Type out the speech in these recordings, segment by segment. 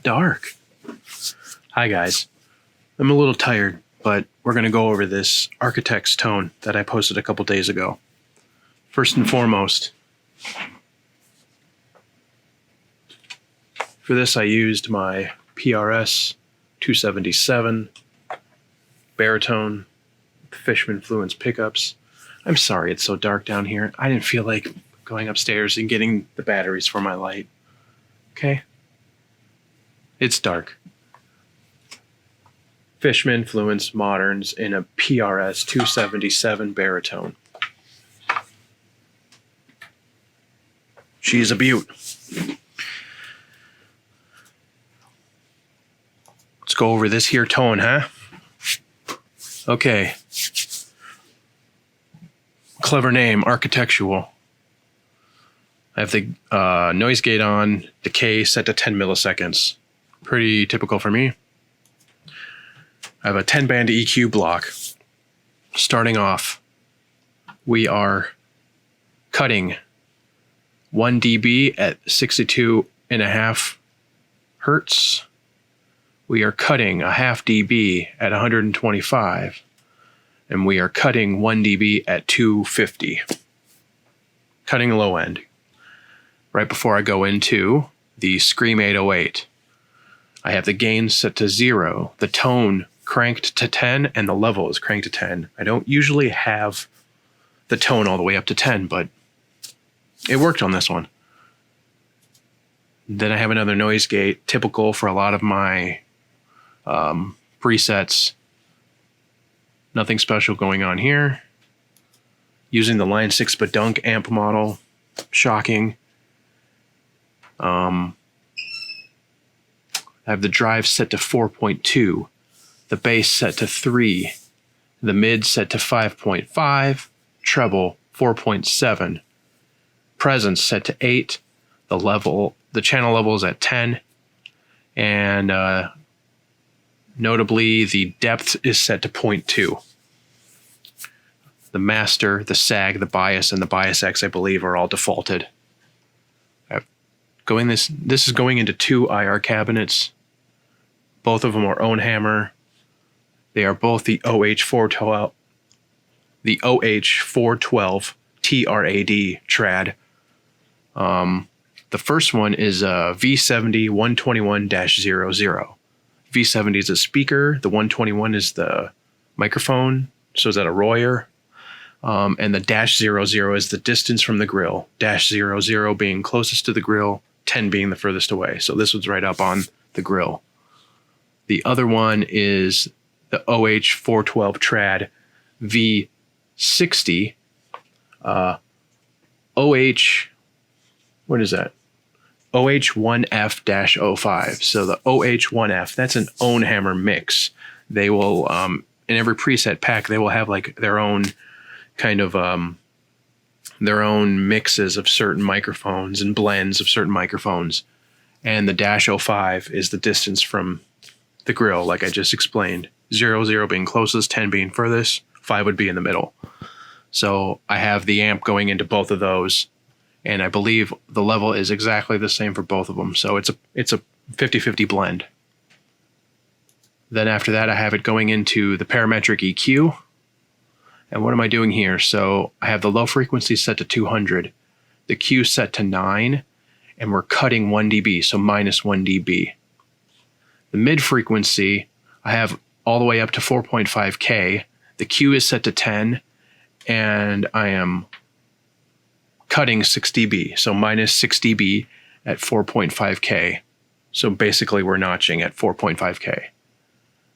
dark. Hi guys. I'm a little tired, but we're going to go over this Architect's tone that I posted a couple days ago. First and foremost, for this I used my PRS 277 baritone Fishman Fluence pickups. I'm sorry it's so dark down here. I didn't feel like going upstairs and getting the batteries for my light. Okay? It's dark. Fishman Fluence Moderns in a PRS 277 baritone. She's a beaut. Let's go over this here tone, huh? Okay. Clever name, Architectural. I have the noise gate on, decay set to 10 milliseconds. Pretty typical for me. I have a 10-band EQ block. Starting off, we are cutting 1 dB at 62.5 hertz. We are cutting a half dB at 125. And we are cutting 1 dB at 250. Cutting low end. Right before I go into the Scream 808, I have the gain set to 0, the tone cranked to 10, and the level is cranked to 10. I don't usually have the tone all the way up to 10, but it worked on this one. Then I have another noise gate, typical for a lot of my presets. Nothing special going on here. Using the Line 6 Badunk amp model. Shocking. I have the drive set to 4.2. The bass set to 3. The mid set to 5.5. Treble 4.7. Presence set to 8. The channel level is at 10. And notably, the depth is set to 0.2. The master, the sag, the bias, and the bias X, I believe, are all defaulted. This is going into 2 IR cabinets. Both of them are Ownhammer. They are both the OH412, TRAD trad. The first one is a V70 121-00. V70 is a speaker. The 121 is the microphone. So is that a Royer? And the -00 is the distance from the grill. -00 being closest to the grill, 10 being the furthest away. So this one's right up on the grill. The other one is the OH412 trad V60. What is that? OH1F-05. So the OH1F, that's an Ownhammer mix. They will, in every preset pack, they will have like their own kind of, their own mixes of certain microphones and blends of certain microphones. And the -05 is the distance from the grill, like I just explained. 00 being closest, 10 being furthest, 5 would be in the middle. So I have the amp going into both of those. And I believe the level is exactly the same for both of them. So it's a 50-50 blend. Then after that, I have it going into the Parametric EQ. And what am I doing here? So I have the low frequency set to 200, the Q set to 9, and we're cutting 1 dB, so -1 dB. The mid frequency, I have all the way up to 4.5K. The Q is set to 10, and I am cutting 6 dB, so -6 dB at 4.5K. So basically we're notching at 4.5K.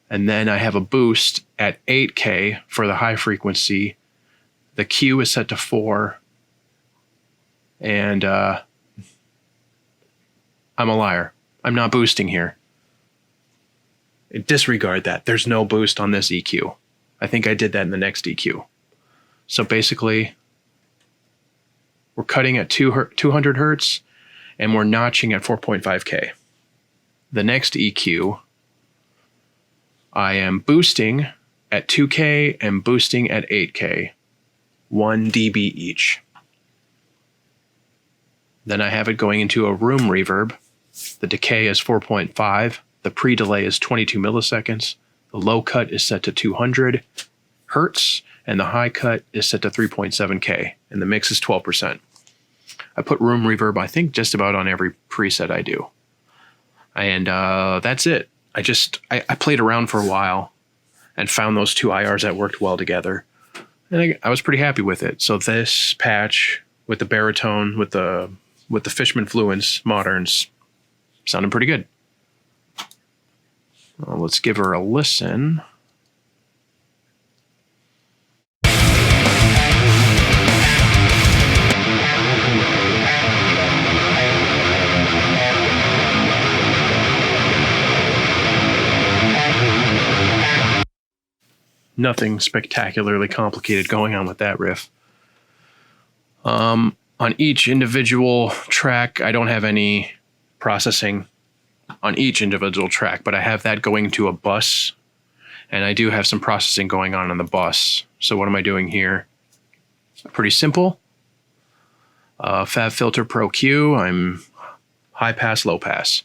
And then I have a boost at 8K for the high frequency. The Q is set to 4. And I'm a liar. I'm not boosting here. Disregard that. There's no boost on this EQ. I think I did that in the next EQ. So basically, we're cutting at 200 hertz, and we're notching at 4.5K. The next EQ, I am boosting at 2K and boosting at 8K, 1 dB each. Then I have it going into a room reverb, The decay is 4.5. The pre-delay is 22 milliseconds. The low cut is set to 200 hertz, and the high cut is set to 3.7K, and the mix is 12%. I put room reverb, I think, just about on every preset I do. And that's it. I played around for a while and found those two IRs that worked well together. And I was pretty happy with it. So this patch with the baritone, with the Fishman Fluence Moderns, sounded pretty good. Well, let's give her a listen. Nothing spectacularly complicated going on with that riff. On each individual track, I don't have any processing on each individual track, but I have that going to a bus, and I do have some processing going on the bus. So what am I doing here? Pretty simple. Fab Filter Pro Q. I'm high pass, low pass.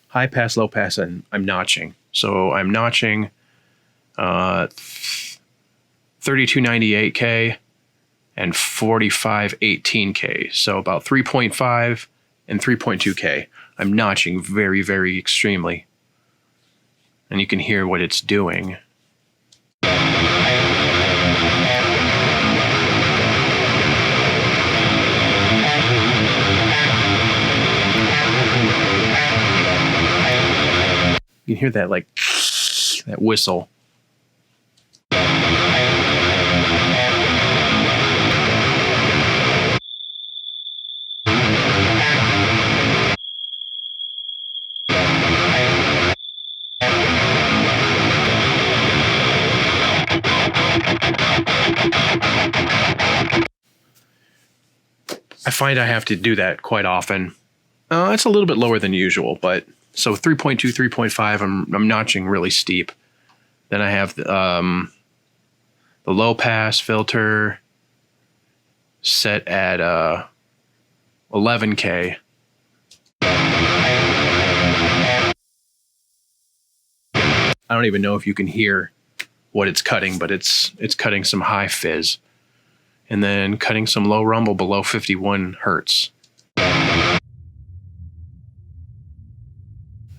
High pass, low pass, and I'm notching. So I'm notching 3298K and 4518K. So about 3.5 and 3.2K. I'm notching very, very extremely. And you can hear what it's doing. You can hear that, like, that whistle. I find I have to do that quite often. It's a little bit lower than usual, but so 3.2, 3.5, I'm notching really steep. Then I have the low pass filter set at 11K. I don't even know if you can hear what it's cutting, but it's cutting some high fizz. And then cutting some low rumble below 51 hertz. I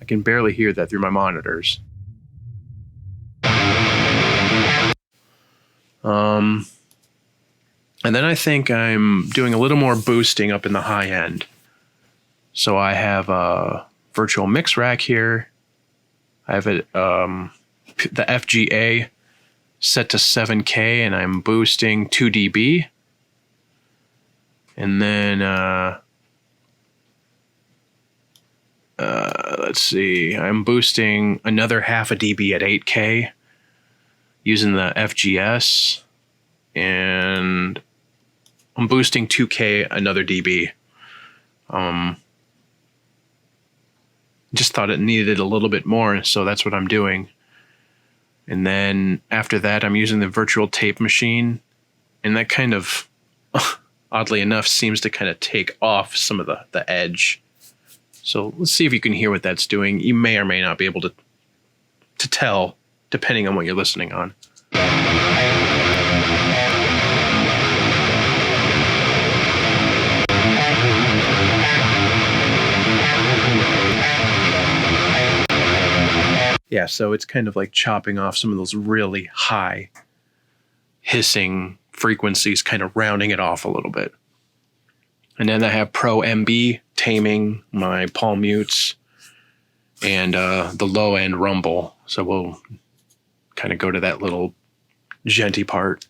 can barely hear that through my monitors. And then I think I'm doing a little more boosting up in the high end. So I have a virtual mix rack here. I have the FGA set to 7K, and I'm boosting 2 dB. And then let's see, I'm boosting another half a dB at 8K using the FGS, and I'm boosting 2K another dB. Just thought it needed a little bit more, so that's what I'm doing. And then after that, I'm using the virtual tape machine, and that kind of, oddly enough, seems to kind of take off some of the edge. So let's see if you can hear what that's doing. You may or may not be able to tell, depending on what you're listening on. Yeah, so it's kind of like chopping off some of those really high hissing frequencies, kind of rounding it off a little bit. And then I have Pro MB taming my palm mutes and the low end rumble. So we'll kind of go to that little genty part.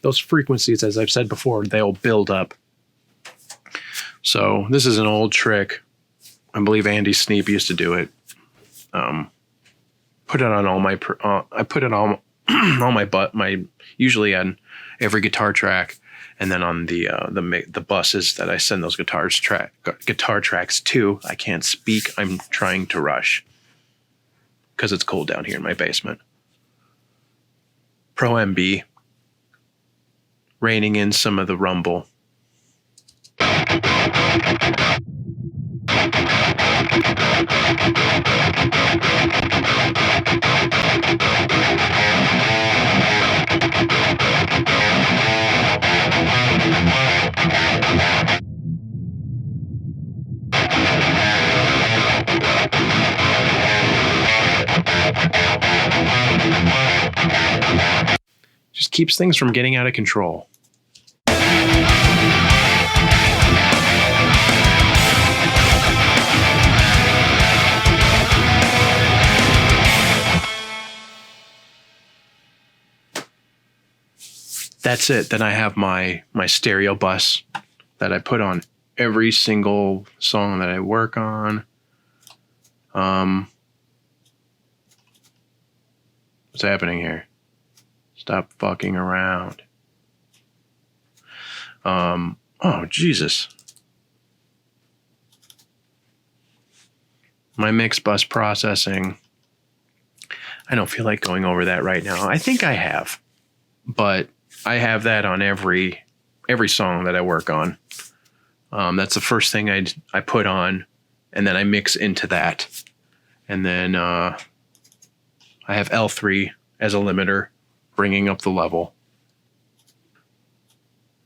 Those frequencies, as I've said before, they'll build up. So this is an old trick. I believe Andy Sneap used to do it. Put it on all my, I put it on all my usually on every guitar track. And then on the buses that I send those guitar tracks to, I can't speak. I'm trying to rush because it's cold down here in my basement. Pro MB, reining in some of the rumble. Just keeps things from getting out of control. That's it. Then I have my stereo bus that I put on every single song that I work on. What's happening here? Stop fucking around. Oh, Jesus. My mix bus processing. I don't feel like going over that right now. I think I have, but I have that on every song that I work on. That's the first thing I put on, and then I mix into that. And then I have L3 as a limiter, bringing up the level.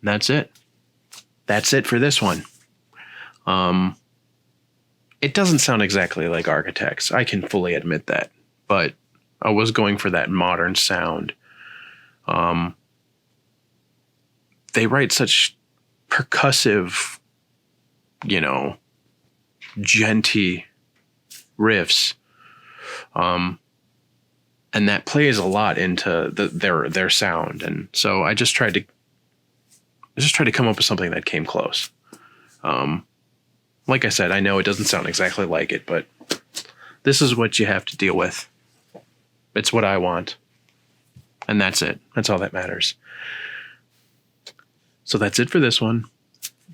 And that's it. That's it for this one. It doesn't sound exactly like Architects. I can fully admit that. But I was going for that modern sound. They write such percussive, genty riffs. And that plays a lot into their sound. And so I just tried to come up with something that came close. Like I said, I know it doesn't sound exactly like it, but this is what you have to deal with. It's what I want. And that's it. That's all that matters. So that's it for this one.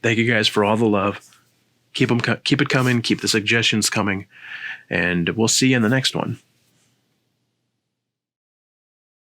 Thank you guys for all the love. Keep it coming. Keep the suggestions coming. And we'll see you in the next one.